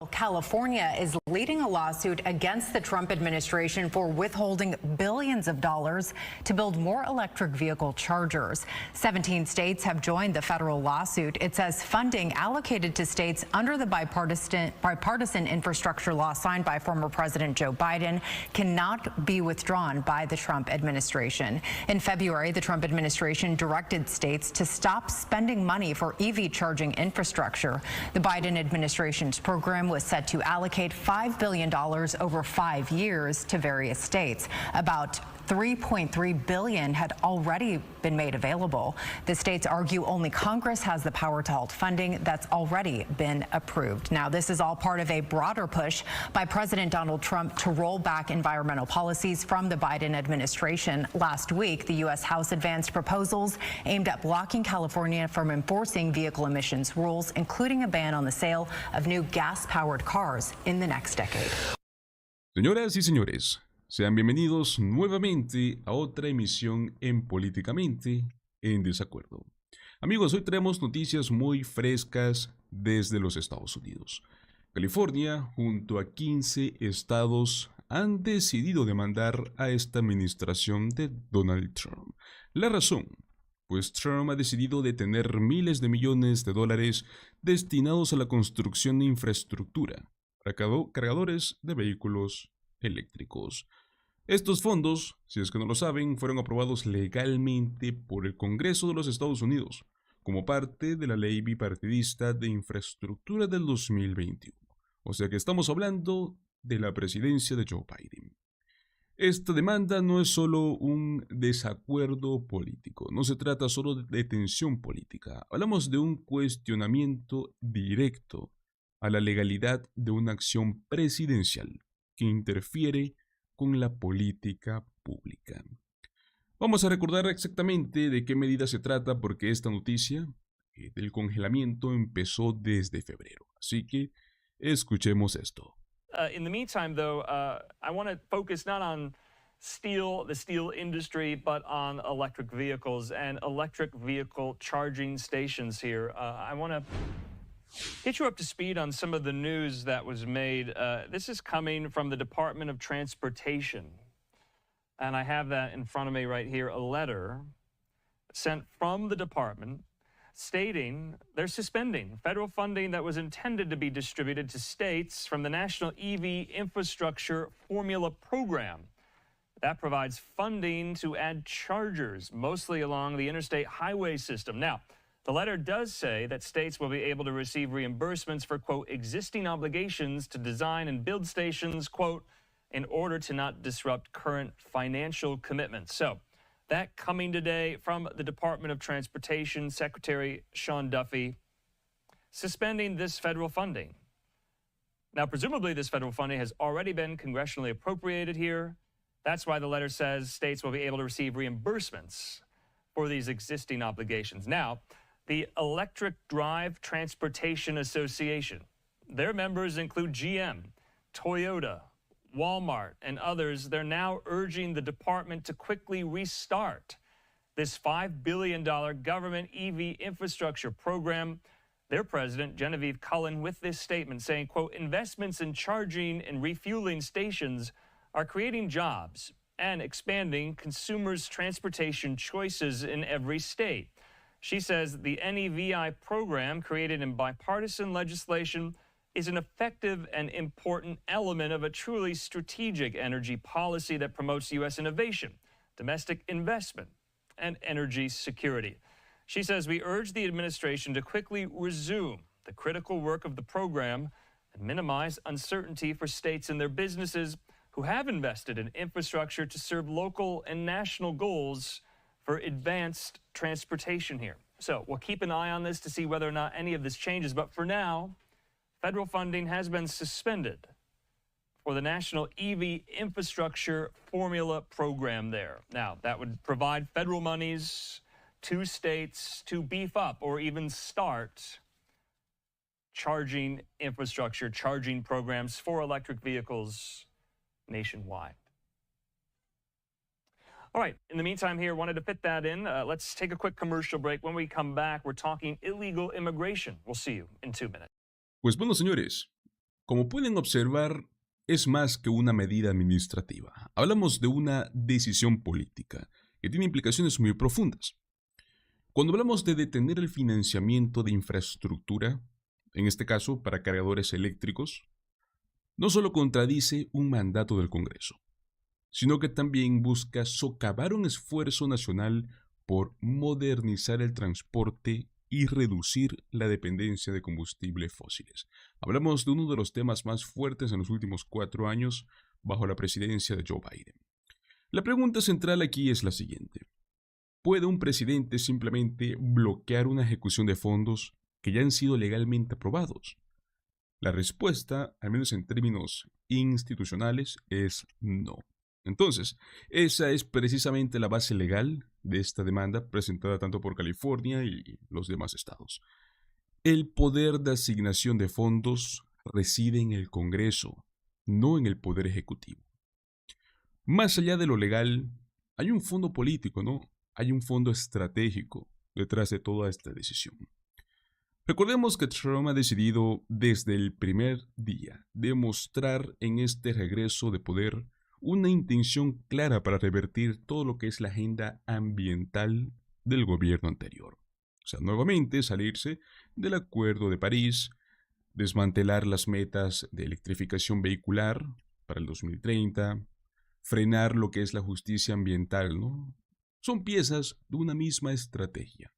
California is leading a lawsuit against the Trump administration for withholding billions of dollars to build more electric vehicle chargers. 17 states have joined the federal lawsuit. It says funding allocated to states under the bipartisan infrastructure law signed by former President Joe Biden cannot be withdrawn by the Trump administration. In February, the Trump administration directed states to stop spending money for EV charging infrastructure. The Biden administration's program was set to allocate $5 billion over 5 years to various states. About $3.3 billion had already been made available. The states argue only Congress has the power to halt funding that's already been approved. Now, this is all part of a broader push by President Donald Trump to roll back environmental policies from the Biden administration. Last week, the U.S. House advanced proposals aimed at blocking California from enforcing vehicle emissions rules, including a ban on the sale of new gas-powered cars in the next decade. Señoras y señores, sean bienvenidos nuevamente a otra emisión en Políticamente en Desacuerdo. Amigos, hoy traemos noticias muy frescas desde los Estados Unidos. California, junto a 15 estados, han decidido demandar a esta administración de Donald Trump. La razón, pues Trump ha decidido detener miles de millones de dólares destinados a la construcción de infraestructura para cargadores de vehículos eléctricos. Estos fondos, si es que no lo saben, fueron aprobados legalmente por el Congreso de los Estados Unidos como parte de la Ley Bipartidista de Infraestructura del 2021. O sea que estamos hablando de la presidencia de Joe Biden. Esta demanda no es solo un desacuerdo político, no se trata solo de tensión política. Hablamos de un cuestionamiento directo a la legalidad de una acción presidencial que interfiere con la política pública. Vamos a recordar exactamente de qué medida se trata porque esta noticia del congelamiento empezó desde febrero. Así que escuchemos esto. In the meantime, though, I want to focus not on steel, the steel industry, but on electric vehicles and electric vehicle charging stations here. I want to get you up to speed on some of the news that was made. This is coming from the Department of Transportation. And I have that in front of me right here, a letter sent from the department stating they're suspending federal funding that was intended to be distributed to states from the National EV Infrastructure Formula Program. That provides funding to add chargers, mostly along the interstate highway system. Now, the letter does say that states will be able to receive reimbursements for, quote, existing obligations to design and build stations, quote, in order to not disrupt current financial commitments. So that coming today from the Department of Transportation, Secretary Sean Duffy, suspending this federal funding. Now, presumably this federal funding has already been congressionally appropriated here. That's why the letter says states will be able to receive reimbursements for these existing obligations. Now, the Electric Drive Transportation Association, their members include GM, Toyota, Walmart, and others. They're now urging the department to quickly restart this $5 billion government EV infrastructure program. Their president, Genevieve Cullen, with this statement saying, quote, investments in charging and refueling stations are creating jobs and expanding consumers' transportation choices in every state. She says the NEVI program, created in bipartisan legislation, is an effective and important element of a truly strategic energy policy that promotes U.S. innovation, domestic investment, and energy security. She says we urge the administration to quickly resume the critical work of the program and minimize uncertainty for states and their businesses who have invested in infrastructure to serve local and national goals for advanced transportation here. So we'll keep an eye on this to see whether or not any of this changes. But for now, federal funding has been suspended for the National EV Infrastructure Formula Program there. Now, that would provide federal monies to states to beef up or even start charging infrastructure, charging programs for electric vehicles nationwide. All right, in the meantime here, wanted to fit that in. Let's take a quick commercial break. When we come back, we're talking illegal immigration. We'll see you in 2 minutes. Pues bueno, señores, Como pueden observar, es más que una medida administrativa. Hablamos de una decisión política que tiene implicaciones muy profundas. Cuando hablamos de detener el financiamiento de infraestructura, en este caso para cargadores eléctricos, no solo contradice un mandato del Congreso, sino que también busca socavar un esfuerzo nacional por modernizar el transporte y reducir la dependencia de combustibles fósiles. Hablamos de uno de los temas más fuertes en los últimos 4 años bajo la presidencia de Joe Biden. La pregunta central aquí es la siguiente. ¿Puede un presidente simplemente bloquear una ejecución de fondos que ya han sido legalmente aprobados? La respuesta, al menos en términos institucionales, es no. Entonces, esa es precisamente la base legal de esta demanda presentada tanto por California y los demás estados. El poder de asignación de fondos reside en el Congreso, no en el Poder Ejecutivo. Más allá de lo legal, hay un fondo político, ¿no? Hay un fondo estratégico detrás de toda esta decisión. Recordemos que Trump ha decidido desde el primer día demostrar en este regreso de poder una intención clara para revertir todo lo que es la agenda ambiental del gobierno anterior. O sea, nuevamente salirse del Acuerdo de París, desmantelar las metas de electrificación vehicular para el 2030, frenar lo que es la justicia ambiental, ¿no? Son piezas de una misma estrategia.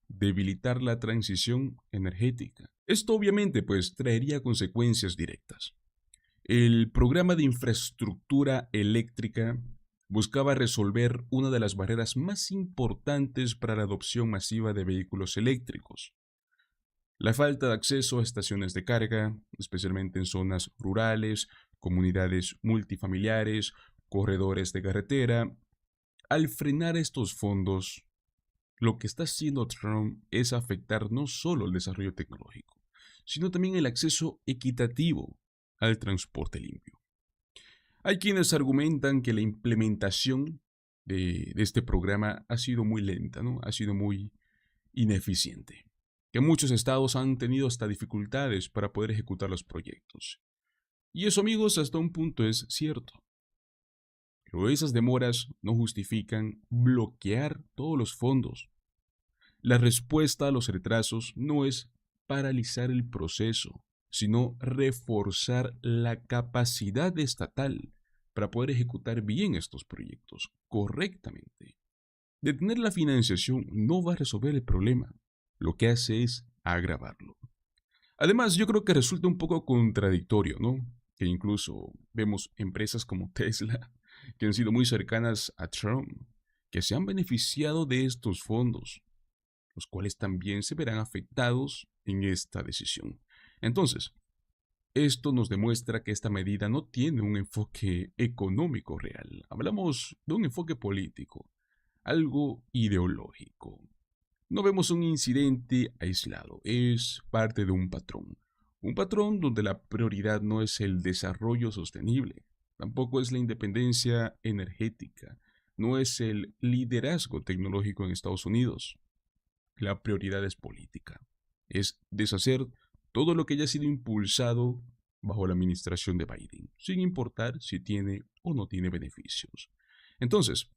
Debilitar la transición energética. Esto obviamente pues traería consecuencias directas. El programa de infraestructura eléctrica buscaba resolver una de las barreras más importantes para la adopción masiva de vehículos eléctricos. La falta de acceso a estaciones de carga, especialmente en zonas rurales, comunidades multifamiliares, corredores de carretera. Al frenar estos fondos, lo que está haciendo Trump es afectar no solo el desarrollo tecnológico, sino también el acceso equitativo al transporte limpio. Hay quienes argumentan que la implementación de este programa ha sido muy lenta, ¿no? Ha sido muy ineficiente, que muchos estados han tenido hasta dificultades para poder ejecutar los proyectos. Y eso, amigos, hasta un punto es cierto. Pero esas demoras no justifican bloquear todos los fondos. La respuesta a los retrasos no es paralizar el proceso, sino reforzar la capacidad estatal para poder ejecutar bien estos proyectos correctamente. Detener la financiación no va a resolver el problema, lo que hace es agravarlo. Además, yo creo que resulta un poco contradictorio, ¿no? Que incluso vemos empresas como Tesla, que han sido muy cercanas a Trump, que se han beneficiado de estos fondos, los cuales también se verán afectados en esta decisión. Entonces, esto nos demuestra que esta medida no tiene un enfoque económico real. Hablamos de un enfoque político, algo ideológico. No vemos un incidente aislado, es parte de un patrón. Un patrón donde la prioridad no es el desarrollo sostenible, tampoco es la independencia energética, no es el liderazgo tecnológico en Estados Unidos. La prioridad es política, es deshacer todo lo que haya sido impulsado bajo la administración de Biden, sin importar si tiene o no tiene beneficios. Entonces,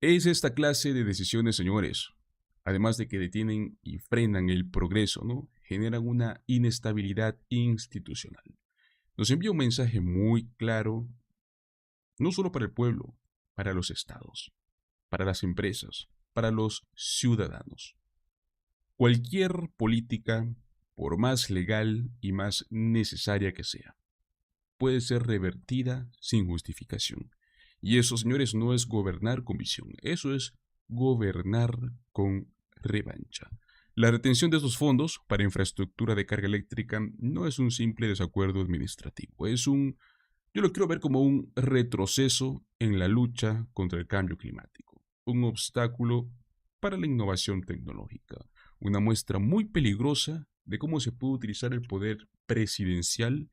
es esta clase de decisiones, señores, además de que detienen y frenan el progreso, ¿no? Generan una inestabilidad institucional. Nos envía un mensaje muy claro, no solo para el pueblo, para los estados, para las empresas, para los ciudadanos. Cualquier política, por más legal y más necesaria que sea, puede ser revertida sin justificación. Y eso, señores, no es gobernar con visión, eso es gobernar con revancha. La retención de estos fondos para infraestructura de carga eléctrica no es un simple desacuerdo administrativo, yo lo quiero ver como un retroceso en la lucha contra el cambio climático, un obstáculo para la innovación tecnológica, una muestra muy peligrosa de cómo se puede utilizar el poder presidencial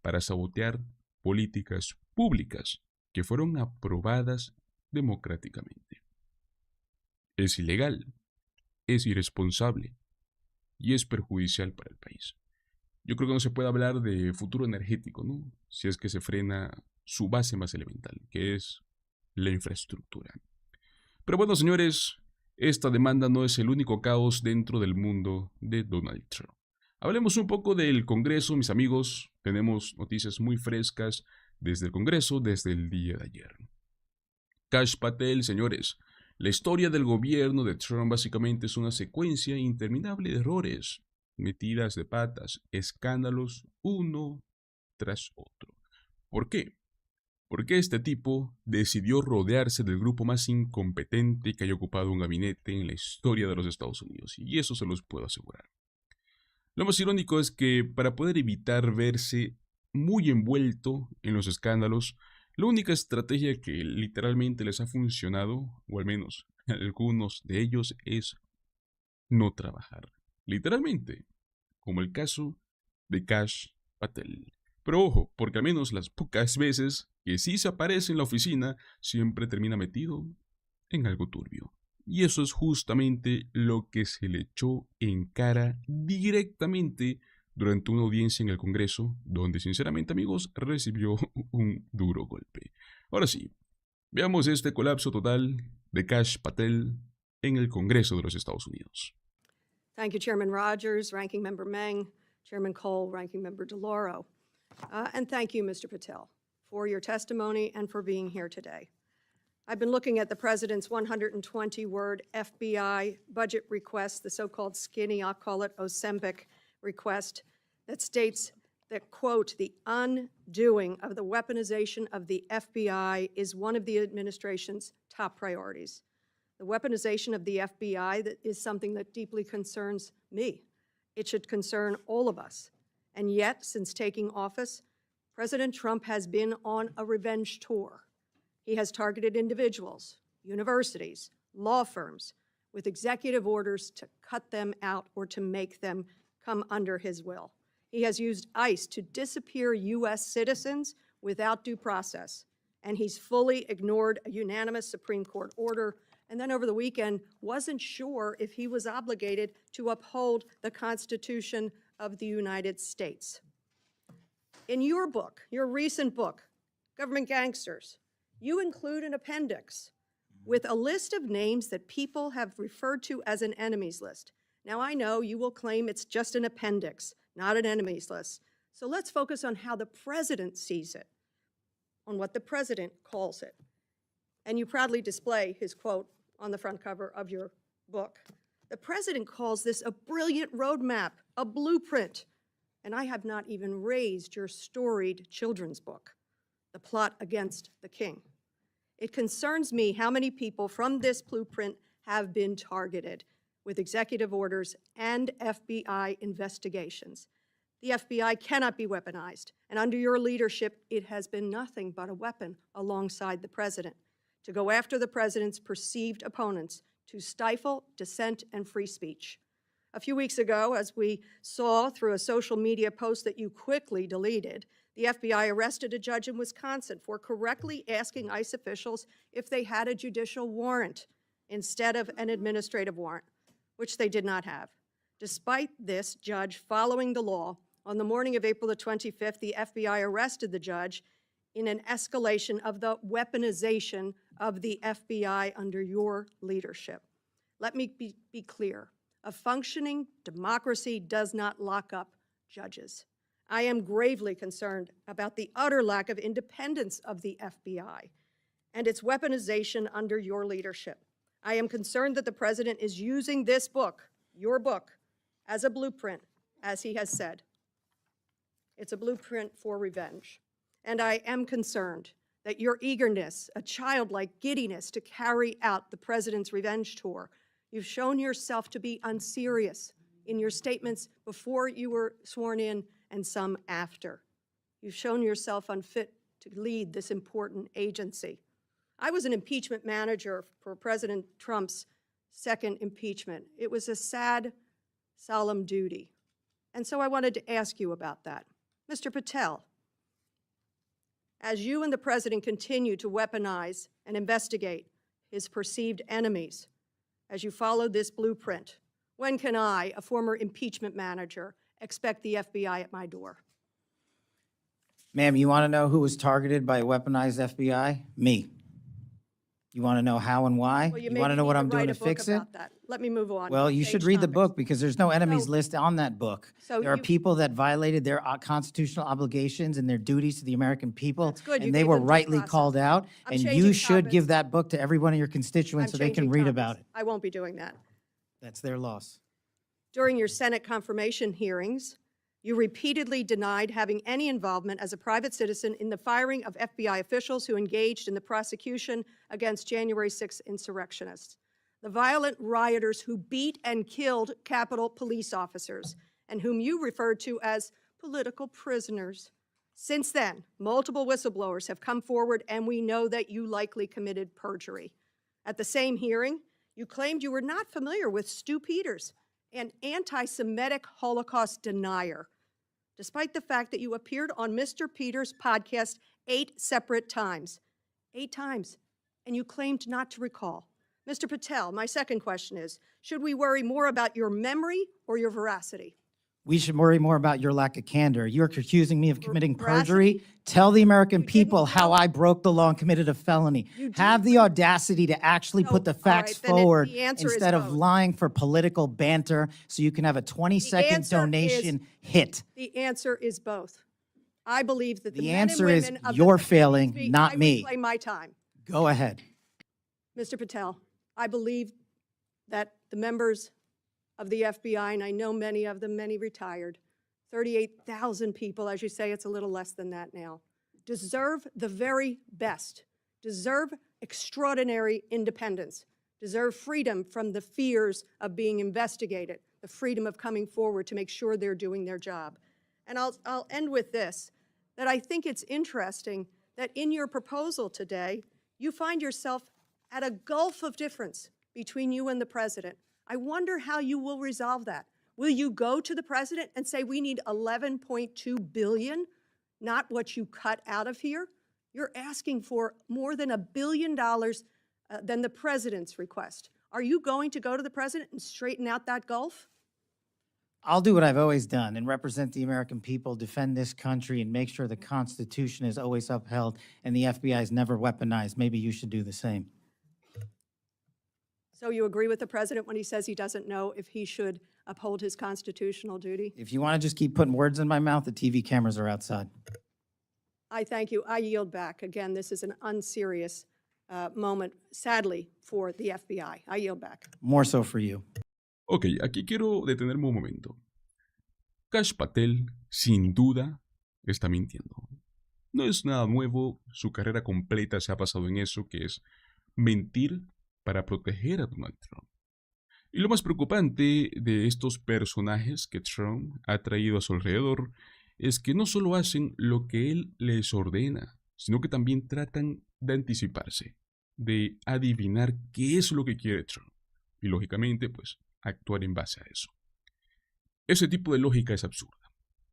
para sabotear políticas públicas que fueron aprobadas democráticamente. Es ilegal, es irresponsable y es perjudicial para el país. yo creo que no se puede hablar de futuro energético, ¿no? Si es que se frena su base más elemental, que es la infraestructura. Pero bueno, señores, esta demanda no es el único caos dentro del mundo de Donald Trump. Hablemos un poco del Congreso, mis amigos. Tenemos noticias muy frescas desde el Congreso, desde el día de ayer. Kash Patel, señores, la historia del gobierno de Trump básicamente es una secuencia interminable de errores, metidas de patas, escándalos uno tras otro. ¿Por qué? Porque este tipo decidió rodearse del grupo más incompetente que haya ocupado un gabinete en la historia de los Estados Unidos, y eso se los puedo asegurar. Lo más irónico es que para poder evitar verse muy envuelto en los escándalos, la única estrategia que literalmente les ha funcionado, o al menos algunos de ellos, es no trabajar. Literalmente, como el caso de Kash Patel. Pero ojo, porque al menos las pocas veces que sí se aparece en la oficina, siempre termina metido en algo turbio. Y eso es justamente lo que se le echó en cara directamente durante una audiencia en el Congreso, donde sinceramente, amigos, recibió un duro golpe. Ahora sí, veamos este colapso total de Kash Patel en el Congreso de los Estados Unidos. Thank you, Chairman Rogers, Ranking Member Meng, Chairman Cole, Ranking Member DeLauro. And thank you, Mr. Patel, for your testimony and for being here today. I've been looking at the President's 120-word FBI budget request, the so-called skinny, I'll call it Ozempic request, that states that, quote, the undoing of the weaponization of the FBI is one of the administration's top priorities. The weaponization of the FBI is something that deeply concerns me. It should concern all of us. And yet, since taking office, President Trump has been on a revenge tour. He has targeted individuals, universities, law firms, with executive orders to cut them out or to make them come under his will. He has used ICE to disappear U.S. citizens without due process, and he's fully ignored a unanimous Supreme Court order, and then over the weekend wasn't sure if he was obligated to uphold the Constitution of the United States. In your book, your recent book, Government Gangsters, you include an appendix with a list of names that people have referred to as an enemies list. Now, I know you will claim it's just an appendix, not an enemies list. So let's focus on how the president sees it, on what the president calls it. And you proudly display his quote on the front cover of your book. The president calls this a brilliant roadmap, a blueprint. And I have not even raised your storied children's book, The Plot Against the King. It concerns me how many people from this blueprint have been targeted with executive orders and FBI investigations. The FBI cannot be weaponized, and under your leadership, it has been nothing but a weapon alongside the president to go after the president's perceived opponents, to stifle dissent and free speech. A few weeks ago, as we saw through a social media post that you quickly deleted, the FBI arrested a judge in Wisconsin for correctly asking ICE officials if they had a judicial warrant instead of an administrative warrant, which they did not have. Despite this judge following the law, on the morning of April the 25th, the FBI arrested the judge in an escalation of the weaponization of the FBI under your leadership. Let me be clear. A functioning democracy does not lock up judges. I am gravely concerned about the utter lack of independence of the FBI and its weaponization under your leadership. I am concerned that the president is using this book, your book, as a blueprint, as he has said. It's a blueprint for revenge. And I am concerned that your eagerness, a childlike giddiness to carry out the president's revenge tour, you've shown yourself to be unserious in your statements before you were sworn in and some after. You've shown yourself unfit to lead this important agency. I was an impeachment manager for President Trump's second impeachment. It was a sad, solemn duty. And so I wanted to ask you about that. Mr. Patel, as you and the president continue to weaponize and investigate his perceived enemies, as you follow this blueprint, when can I, a former impeachment manager, expect the FBI at my door. Ma'am, you want to know who was targeted by a weaponized FBI? Me. You want to know how and why? Well, You maybe want to know need what I'm doing write to a book fix it? about that. Let me move on. Well, you should Change read the topics. book because there's no enemies So- list on that book. So There are you- people that violated their constitutional obligations and their duties to the American people. That's good. You And they gave were them due rightly process. called out. I'm And changing you should topics. give that book to every one of your constituents so I'm they can changing read topics. about it. I won't be doing that. That's their loss. During your Senate confirmation hearings, you repeatedly denied having any involvement as a private citizen in the firing of FBI officials who engaged in the prosecution against January 6 insurrectionists, the violent rioters who beat and killed Capitol police officers, and whom you referred to as political prisoners. Since then, multiple whistleblowers have come forward, and we know that you likely committed perjury. At the same hearing, you claimed you were not familiar with Stu Peters, an anti-Semitic Holocaust denier, despite the fact that you appeared on Mr. Peters' podcast 8 separate times. 8 times. And you claimed not to recall. Mr. Patel, my second question is, should we worry more about your memory or your veracity? We should worry more about your lack of candor. You're accusing me of committing veracity? perjury. Tell the American You didn't people how know- I broke the law and committed a felony. You did Have the break- audacity to actually No, put the all facts right, then forward the answer is instead of both. lying for political banter so you can have a 20-second answer is- donation hit. The answer is both. I believe that the The men and answer is women of the- you're failing, Excuse me, not I me. reclaim my time. Go ahead. Mr. Patel, I believe that the members of the FBI, and I know many of them, many retired, 38,000 people, as you say, it's a little less than that now, deserve the very best, deserve extraordinary independence, deserve freedom from the fears of being investigated, the freedom of coming forward to make sure they're doing their job. And I'll end with this, that I think it's interesting that in your proposal today, you find yourself at a gulf of difference between you and the president. I wonder how you will resolve that. Will you go to the president and say, we need 11.2 billion, not what you cut out of here? You're asking for more than $1 billion than the president's request. Are you going to go to the president and straighten out that gulf? I'll do what I've always done and represent the American people, defend this country, and make sure the Constitution is always upheld and the FBI is never weaponized. Maybe you should do the same. So you agree with the president when he says he doesn't know if he should uphold his constitutional duty? If you want to just keep putting words in my mouth, the TV cameras are outside. I thank you. I yield back. Again, this is an unserious moment, sadly, for the FBI. I yield back. More so for you. Ok, aquí quiero detenerme un momento. Kash Patel, sin duda, está mintiendo. No es nada nuevo, su carrera completa se ha basado en eso, que es mentir para proteger a Donald Trump. Y lo más preocupante de estos personajes que Trump ha traído a su alrededor es que no solo hacen lo que él les ordena, sino que también tratan de anticiparse, de adivinar qué es lo que quiere Trump. Y lógicamente, pues, actuar en base a eso. Ese tipo de lógica es absurda.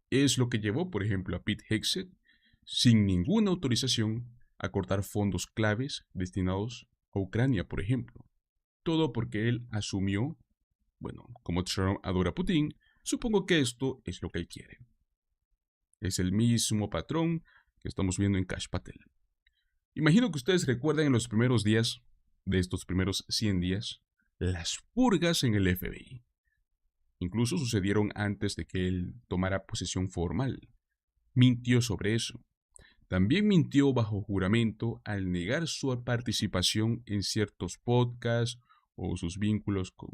Es lo que llevó, por ejemplo, a Pete Hegseth, sin ninguna autorización, a cortar fondos claves destinados a Ucrania, por ejemplo. Todo porque él asumió, bueno, como Trump adora a Putin, supongo que esto es lo que él quiere. Es el mismo patrón que estamos viendo en Kash Patel. Imagino que ustedes recuerdan en los primeros días, de estos primeros 100 días, las purgas en el FBI. Incluso sucedieron antes de que él tomara posesión formal. Mintió sobre eso. También mintió bajo juramento al negar su participación en ciertos podcasts o sus vínculos con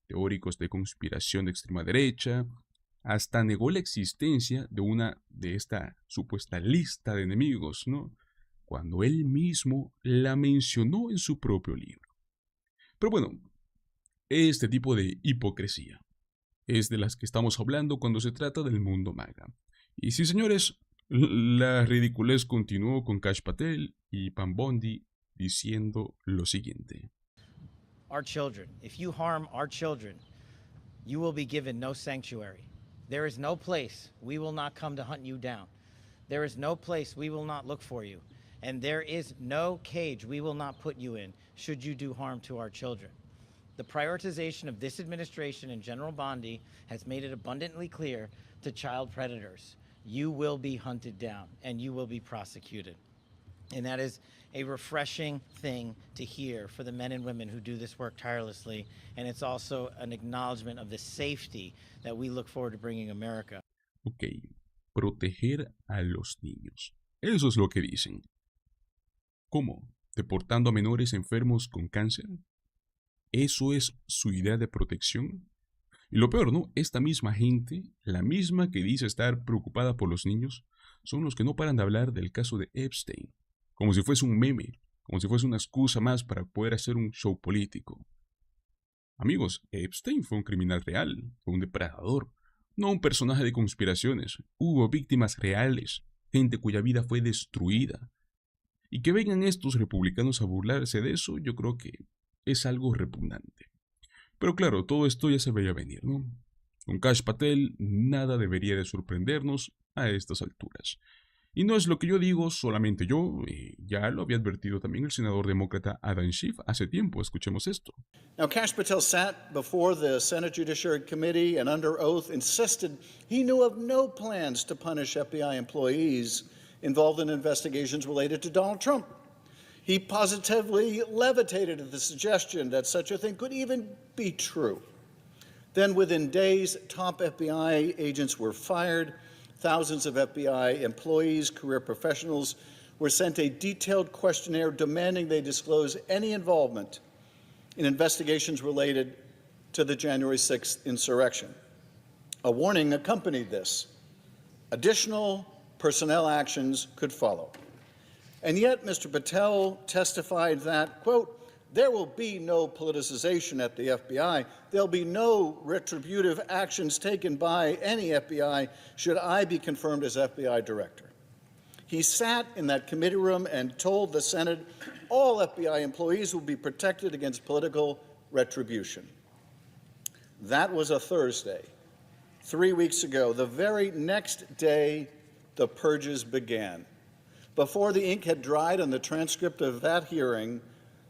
teóricos de conspiración de extrema derecha. Hasta negó la existencia de esta supuesta lista de enemigos, ¿no? Cuando él mismo la mencionó en su propio libro. Pero bueno, este tipo de hipocresía es de las que estamos hablando cuando se trata del mundo MAGA. Y sí, señores, la ridiculez continuó con Kash Patel y Pam Bondi diciendo lo siguiente. Our children. If you harm our children, you will be given no sanctuary. There is no place we will not come to hunt you down. There is no place we will not look for you. And there is no cage we will not put you in should you do harm to our children. The prioritization of this administration and General Bondi has made it abundantly clear to child predators. You will be hunted down and you will be prosecuted. And that is a refreshing thing to hear for the men and women who do this work tirelessly. And it's also an acknowledgement of the safety that we look forward to bringing America. Ok, proteger a los niños. Eso es lo que dicen. ¿Cómo? ¿Deportando a menores enfermos con cáncer? ¿Eso es su idea de protección? Y lo peor, ¿no? Esta misma gente, la misma que dice estar preocupada por los niños, son los que no paran de hablar del caso de Epstein, como si fuese un meme, como si fuese una excusa más para poder hacer un show político. Amigos, Epstein fue un criminal real, fue un depredador, no un personaje de conspiraciones. Hubo víctimas reales, gente cuya vida fue destruida. Y que vengan estos republicanos a burlarse de eso, yo creo que es algo repugnante. Pero claro, todo esto ya se veía venir, ¿no? Con Kash Patel, nada debería de sorprendernos a estas alturas. Y no es lo que yo digo solamente yo, ya lo había advertido también el senador demócrata Adam Schiff hace tiempo. Escuchemos esto. Now, Kash Patel sat before the Senate Judiciary Committee and under oath insisted he knew of no plans to punish FBI employees involved in investigations related to Donald Trump. He positively levitated at the suggestion that such a thing could even be true. Then within days, top FBI agents were fired. Thousands of FBI employees, career professionals, were sent a detailed questionnaire demanding they disclose any involvement in investigations related to the January 6th insurrection. A warning accompanied this. Additional personnel actions could follow. And yet, Mr. Patel testified that, quote, there will be no politicization at the FBI. There'll be no retributive actions taken by any FBI should I be confirmed as FBI director. He sat in that committee room and told the Senate all FBI employees will be protected against political retribution. That was a Thursday. 3 weeks ago, the very next day, the purges began. Before the ink had dried on the transcript of that hearing,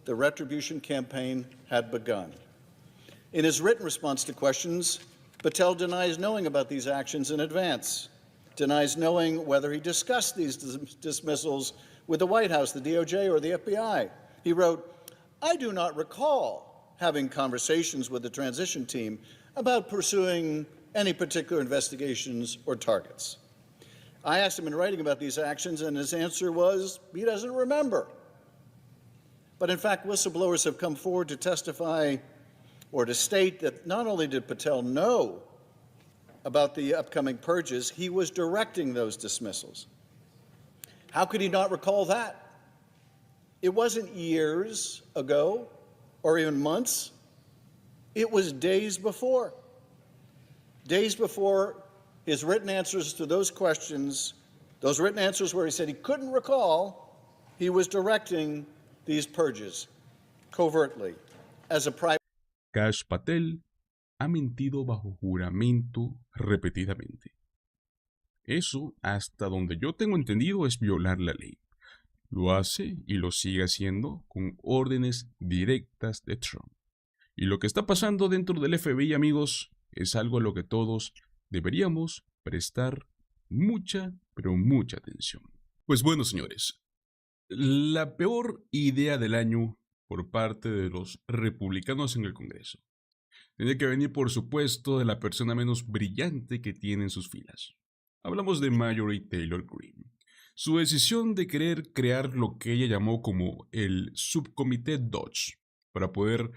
the retribution campaign had begun. In his written response to questions, Patel denies knowing about these actions in advance, denies knowing whether he discussed these dismissals with the White House, the DOJ, or the FBI. He wrote, I do not recall having conversations with the transition team about pursuing any particular investigations or targets. I asked him in writing about these actions, and his answer was he doesn't remember. But in fact, whistleblowers have come forward to testify or to state that not only did Patel know about the upcoming purges, he was directing those dismissals. How could he not recall that? It wasn't years ago or even months. It was days before. Days before his written answers to those questions, those written answers where he said he couldn't recall, he was directing these purges covertly as a private. Kash Patel ha mentido bajo juramento repetidamente. Eso, hasta donde yo tengo entendido, es violar la ley. Lo hace y lo sigue haciendo con órdenes directas de Trump. Y lo que está pasando dentro del FBI, amigos, es algo a lo que todos deberíamos prestar mucha, pero mucha atención. Pues bueno, señores, la peor idea del año por parte de los republicanos en el Congreso tiene que venir, por supuesto, de la persona menos brillante que tiene en sus filas. Hablamos de Marjorie Taylor Greene. Su decisión de querer crear lo que ella llamó como el subcomité Dodge para poder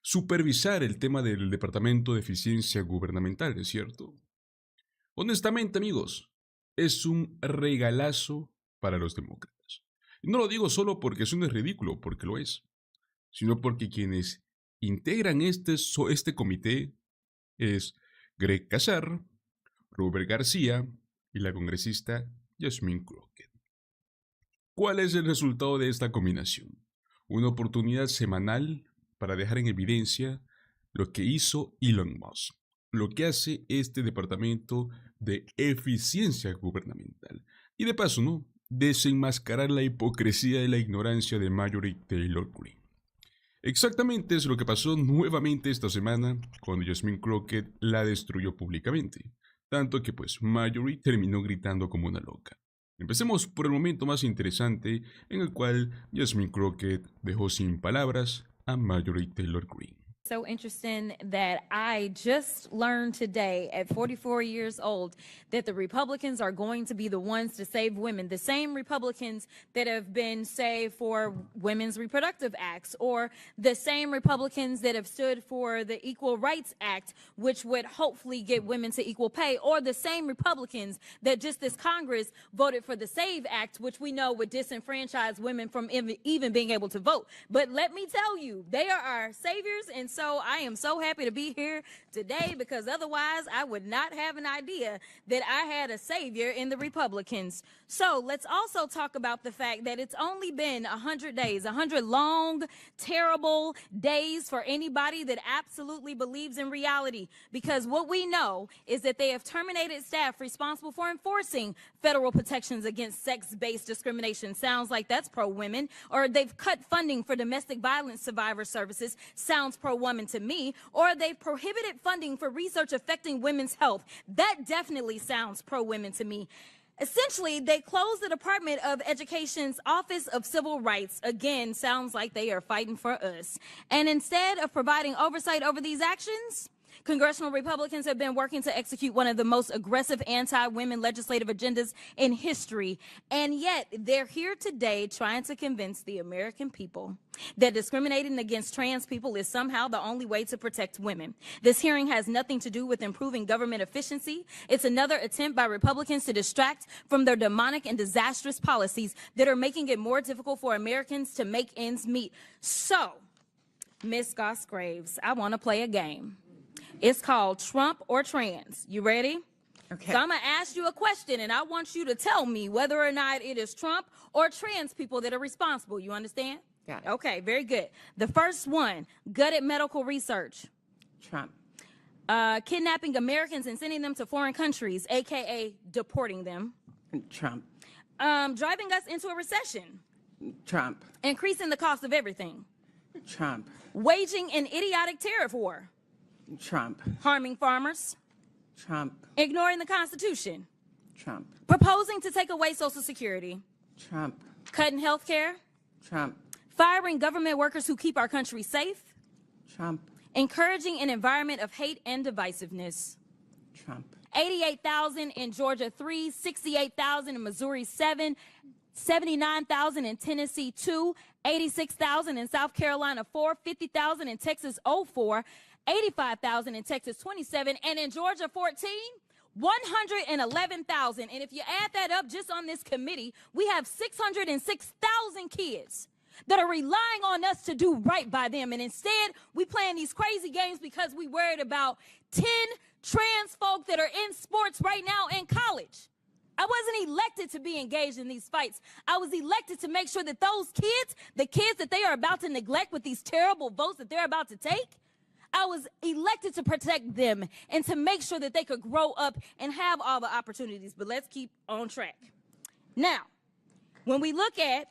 supervisar el tema del Departamento de Eficiencia Gubernamental, ¿es cierto? Honestamente, amigos, es un regalazo para los demócratas. Y no lo digo solo porque suene ridículo, porque lo es, sino porque quienes integran este comité es Greg Casar, Robert García y la congresista Jasmine Crockett. ¿Cuál es el resultado de esta combinación? Una oportunidad semanal para dejar en evidencia lo que hizo Elon Musk, lo que hace este departamento de eficiencia gubernamental. Y de paso, ¿no?, desenmascarar la hipocresía y la ignorancia de Marjorie Taylor Greene. Exactamente es lo que pasó nuevamente esta semana cuando Jasmine Crockett la destruyó públicamente. tanto que pues Marjorie terminó gritando como una loca. Empecemos por el momento más interesante en el cual Jasmine Crockett dejó sin palabras a Marjorie Taylor Greene. So interesting that I just learned today at 44 years old that the Republicans are going to be the ones to save women. The same Republicans that have been, say, for Women's Reproductive Acts, or the same Republicans that have stood for the Equal Rights Act, which would hopefully get women to equal pay, or the same Republicans that just this Congress voted for the SAVE Act, which we know would disenfranchise women from even being able to vote. But let me tell you, they are our saviors, and so I am so happy to be here today, because otherwise I would not have an idea that I had a savior in the Republicans. So let's also talk about the fact that it's only been 100 days, 100 long, terrible days for anybody that absolutely believes in reality, because what we know is that they have terminated staff responsible for enforcing federal protections against sex-based discrimination. Sounds like that's pro-women. Or they've cut funding for domestic violence survivor services. Sounds pro-woman to me. Or they've prohibited funding for research affecting women's health. That definitely sounds pro-women to me. Essentially, they closed the Department of Education's Office of Civil Rights. Again, sounds like they are fighting for us. And instead of providing oversight over these actions, congressional Republicans have been working to execute one of the most aggressive anti-women legislative agendas in history. And yet, they're here today trying to convince the American people that discriminating against trans people is somehow the only way to protect women. This hearing has nothing to do with improving government efficiency. It's another attempt by Republicans to distract from their demonic and disastrous policies that are making it more difficult for Americans to make ends meet. So, Ms. Goss-Graves, I want to play a game. It's called Trump or Trans. You ready? Okay. So I'm going to ask you a question, and I want you to tell me whether or not it is Trump or trans people that are responsible. You understand? Got it. Okay, very good. The first one, gutted medical research. Trump. Kidnapping Americans and sending them to foreign countries, a.k.a. deporting them. Trump. Driving us into a recession. Trump. Increasing the cost of everything. Trump. Waging an idiotic tariff war. Trump. Harming farmers. Trump. Ignoring the Constitution. Trump. Proposing to take away Social Security. Trump. Cutting health care. Trump. Firing government workers who keep our country safe. Trump. Encouraging an environment of hate and divisiveness. Trump. 88,000 in Georgia, 3, 68,000 in Missouri, 7, 79,000 in Tennessee, 2, 86,000 in South Carolina, 4, 50,000 in Texas, 4, 85,000 in Texas, 27, and in Georgia, 14, 111,000. And if you add that up just on this committee, we have 606,000 kids that are relying on us to do right by them. And instead, we playing these crazy games because we worried about 10 trans folk that are in sports right now in college. I wasn't elected to be engaged in these fights. I was elected to make sure that those kids, the kids that they are about to neglect with these terrible votes that they're about to take, I was elected to protect them and to make sure that they could grow up and have all the opportunities. But let's keep on track. Now, when we look at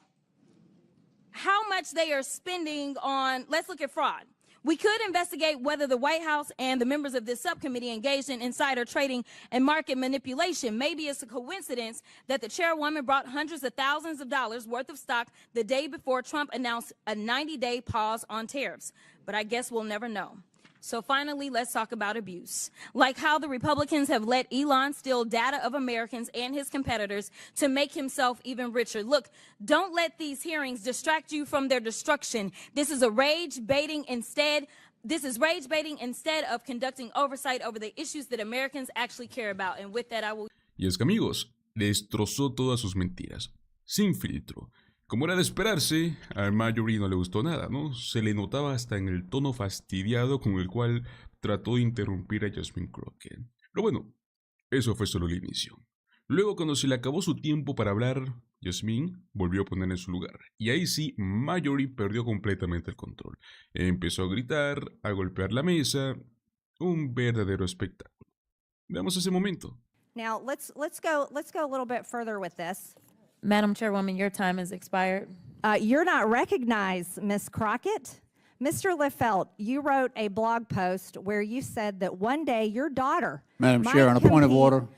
how much they are spending on, let's look at fraud. We could investigate whether the White House and the members of this subcommittee engaged in insider trading and market manipulation. Maybe it's a coincidence that the chairwoman brought hundreds of thousands of dollars worth of stock the day before Trump announced a 90-day pause on tariffs. But I guess we'll never know. So finally, let's talk about abuse. Like how the Republicans have let Elon steal data of Americans and his competitors to make himself even richer. Look, don't let these hearings distract you from their destruction. This is rage baiting instead of conducting oversight over the issues that Americans actually care about. And with that, I will... Y es que amigos, destrozó todas sus mentiras, sin filtro. Como era de esperarse, a Marjorie no le gustó nada, ¿no? Se le notaba hasta en el tono fastidiado con el cual trató de interrumpir a Jasmine Crockett. Pero bueno, eso fue solo el inicio. Luego, cuando se le acabó su tiempo para hablar, Jasmine volvió a poner en su lugar. Y ahí sí, Marjorie perdió completamente el control. Empezó a gritar, a golpear la mesa. Un verdadero espectáculo. Veamos ese momento. Now, let's go a little bit further with this. Madam Chairwoman, your time has expired. You're not recognized, Ms. Crockett. Mr. Liffelt, you wrote a blog post where you said that one day your daughter Madam might Chair, on a point of compete- order.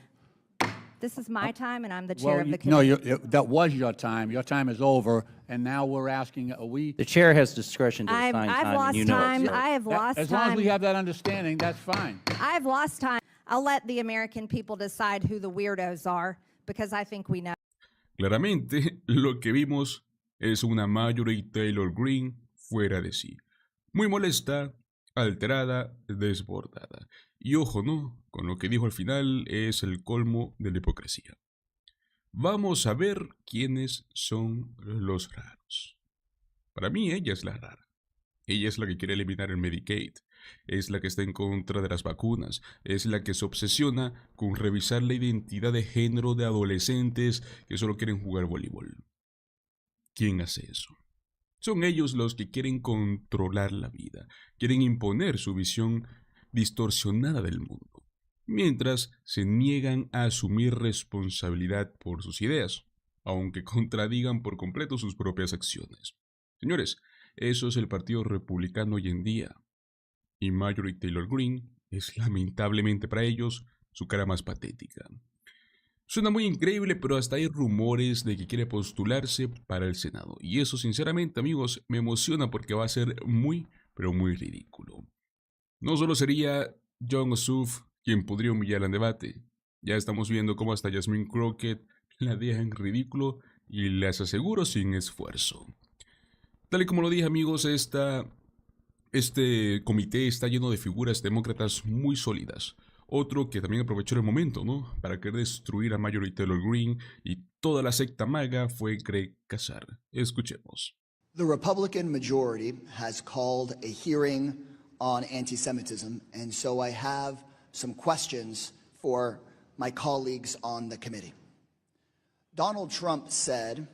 This is my time, and I'm the chair of the No, committee. that was your time. Your time is over, and now we're asking, are we? The chair has discretion to assign time, I've and lost you know it, time. sir. I have lost As long as time. we have that understanding, that's fine. I've lost time. I'll let the American people decide who the weirdos are, because I think we know. Claramente, lo que vimos es una Marjorie Taylor Greene fuera de sí. Muy molesta, alterada, desbordada. Y ojo, ¿no? Con lo que dijo al final es el colmo de la hipocresía. Vamos a ver quiénes son los raros. Para mí ella es la rara. Ella es la que quiere eliminar el Medicaid. Es la que está en contra de las vacunas. Es la que se obsesiona con revisar la identidad de género de adolescentes que solo quieren jugar voleibol. ¿Quién hace eso? Son ellos los que quieren controlar la vida. Quieren imponer su visión distorsionada del mundo, mientras se niegan a asumir responsabilidad por sus ideas, aunque contradigan por completo sus propias acciones. Señores, eso es el Partido Republicano hoy en día. Y Marjorie Taylor Greene es lamentablemente para ellos su cara más patética. Suena muy increíble, pero hasta hay rumores de que quiere postularse para el Senado. Y eso sinceramente, amigos, me emociona porque va a ser muy, pero muy ridículo. No solo sería John Ossoff quien podría humillarla en debate. Ya estamos viendo cómo hasta Jasmine Crockett la deja en ridículo y les aseguro sin esfuerzo. Tal y como lo dije, amigos, este comité está lleno de figuras demócratas muy sólidas. Otro que también aprovechó el momento, ¿no?, para querer destruir a Marjorie Taylor Greene y toda la secta MAGA fue Greg Casar. Escuchemos. The Republican majority has called a hearing on anti-Semitism, and so I have some questions for my colleagues on the committee. Donald Trump said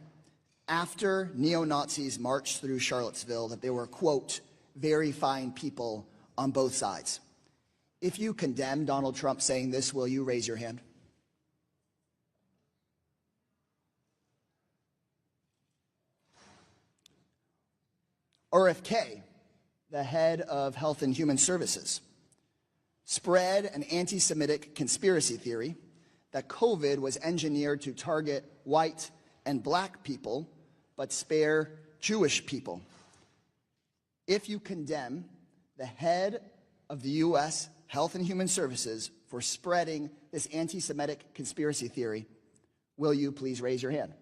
after neo-Nazis marched through Charlottesville that they were, quote, very fine people on both sides. If you condemn Donald Trump saying this, will you raise your hand? RFK, the head of Health and Human Services, spread an anti-Semitic conspiracy theory that COVID was engineered to target white and black people, but spare Jewish people. If you condemn the head of the U.S. Health and Human Services for spreading this anti-Semitic conspiracy theory, will you please raise your hand?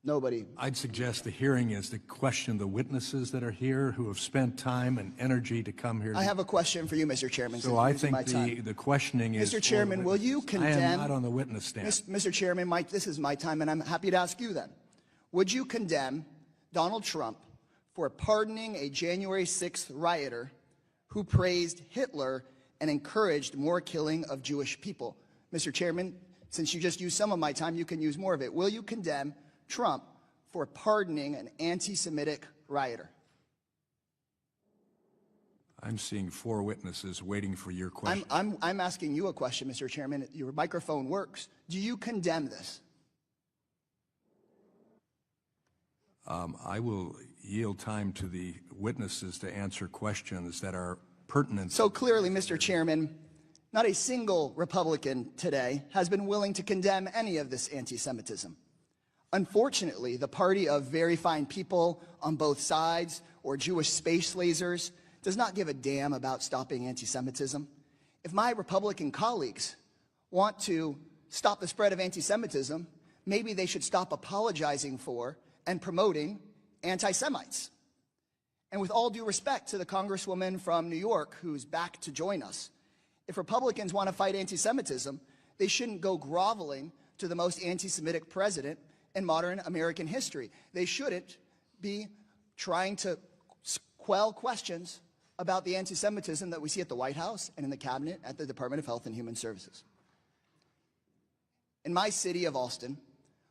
Nobody. I'd suggest the hearing is to question the witnesses that are here who have spent time and energy to come here. I have a question for you, Mr. Chairman. So I think the questioning is... Mr. Chairman, will you condemn... I am not on the witness stand. Mr. Chairman, this is my time, and I'm happy to ask you then. Would you condemn Donald Trump for pardoning a January 6th rioter who praised Hitler and encouraged more killing of Jewish people? Mr. Chairman, since you just used some of my time, you can use more of it. Will you condemn Trump for pardoning an anti-Semitic rioter? I'm seeing 4 witnesses waiting for your question. I'm asking you a question, Mr. Chairman. Your microphone works. Do you condemn this? I will yield time to the witnesses to answer questions that are pertinent. So clearly, Mr. Chairman, not a single Republican today has been willing to condemn any of this anti-Semitism. Unfortunately, the party of very fine people on both sides, or Jewish space lasers, does not give a damn about stopping anti-Semitism. If my Republican colleagues want to stop the spread of anti-Semitism, maybe they should stop apologizing for and promoting anti-Semites. And with all due respect to the Congresswoman from New York who's back to join us, if Republicans want to fight anti-Semitism, they shouldn't go groveling to the most anti-Semitic president in modern American history. They shouldn't be trying to quell questions about the anti-Semitism that we see at the White House and in the cabinet at the Department of Health and Human Services. In my city of Austin,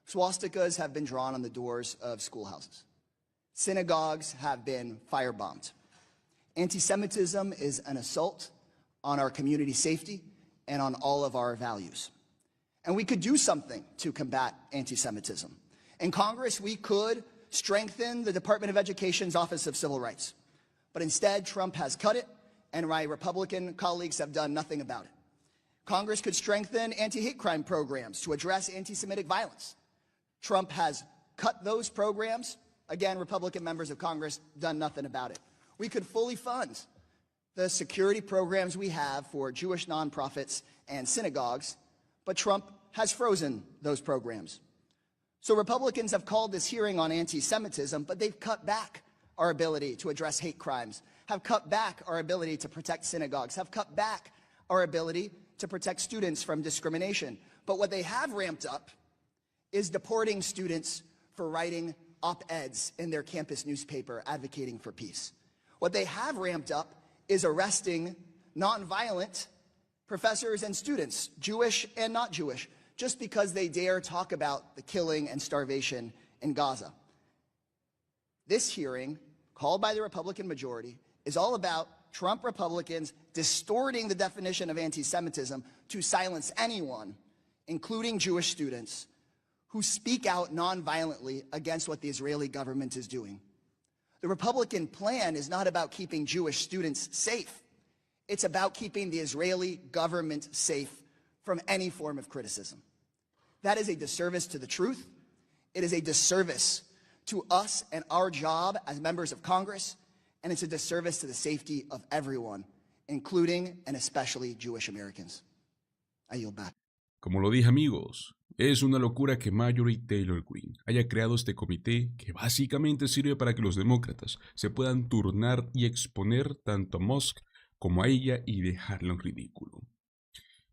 swastikas have been drawn on the doors of schoolhouses. Synagogues have been firebombed. Anti-Semitism is an assault on our community safety and on all of our values. And we could do something to combat anti-Semitism. In Congress, we could strengthen the Department of Education's Office of Civil Rights. But instead, Trump has cut it, and my Republican colleagues have done nothing about it. Congress could strengthen anti-hate crime programs to address anti-Semitic violence. Trump has cut those programs. Again, Republican members of Congress done nothing about it. We could fully fund the security programs we have for Jewish nonprofits and synagogues, but Trump has frozen those programs. So Republicans have called this hearing on anti-Semitism, but they've cut back our ability to address hate crimes, have cut back our ability to protect synagogues, have cut back our ability to protect students from discrimination. But what they have ramped up is deporting students for writing op-eds in their campus newspaper advocating for peace. What they have ramped up is arresting nonviolent professors and students, Jewish and not Jewish, just because they dare talk about the killing and starvation in Gaza. This hearing, called by the Republican majority, is all about Trump Republicans distorting the definition of anti-Semitism to silence anyone, including Jewish students, who speak out nonviolently against what the Israeli government is doing. The Republican plan is not about keeping Jewish students safe. It's about keeping the Israeli government safe from any form of criticism. That is a disservice to the truth. It is a disservice to us and our job as members of Congress, and it's a disservice to the safety of everyone, including and especially Jewish Americans. I yield back. Como lo dije, amigos, es una locura que Marjorie Taylor Greene haya creado este comité que básicamente sirve para que los demócratas se puedan turnar y exponer tanto a Musk como a ella y dejarlo en ridículo.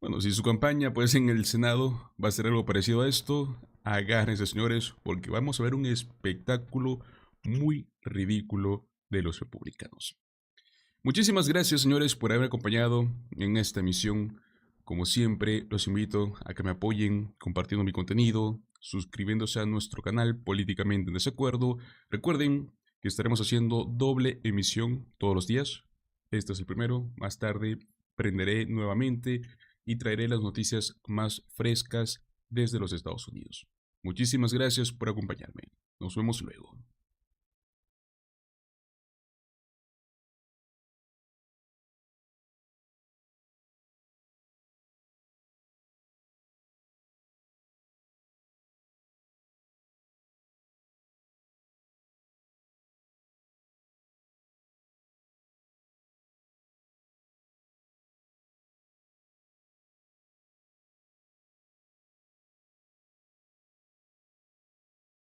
Bueno, si su campaña pues en el Senado va a ser algo parecido a esto, agárrense, señores, porque vamos a ver un espectáculo muy ridículo de los republicanos. Muchísimas gracias, señores, por haberme acompañado en esta emisión. Como siempre, los invito a que me apoyen compartiendo mi contenido, suscribiéndose a nuestro canal Políticamente en Desacuerdo. Recuerden que estaremos haciendo doble emisión todos los días. Este es el primero. Más tarde prenderé nuevamente y traeré las noticias más frescas desde los Estados Unidos. Muchísimas gracias por acompañarme. Nos vemos luego.